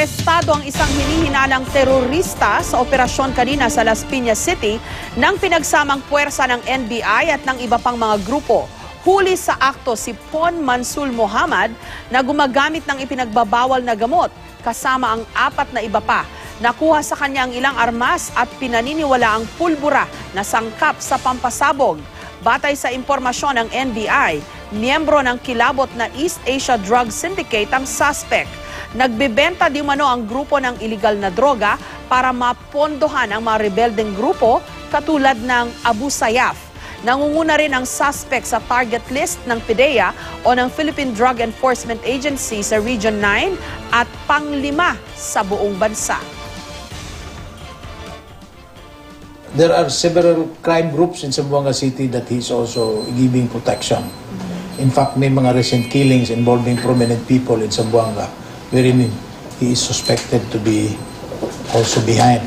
Arestado ang isang hinihinalang terorista sa operasyon kanina sa Las Piñas City ng pinagsamang puwersa ng NBI at ng iba pang mga grupo. Huli sa akto si Pon Mansul Mohamad na gumagamit ng ipinagbabawal na gamot kasama ang 4 na iba pa. Nakuha sa kanya ang ilang armas at pinaniniwala ang pulbura na sangkap sa pampasabog. Batay sa impormasyon ng NBI, miyembro ng kilabot na East Asia Drug Syndicate ang suspect. Nagbebenta di umano ang grupo ng iligal na droga para mapondohan ang mga rebeldeng grupo katulad ng Abu Sayyaf. Nangunguna rin ang suspect sa target list ng PDEA o ng Philippine Drug Enforcement Agency sa Region 9 at pang-5 sa buong bansa. There are several crime groups in Zamboanga City that he's also giving protection. In fact, may mga recent killings involving prominent people in Zamboanga wherein he is suspected to be also behind.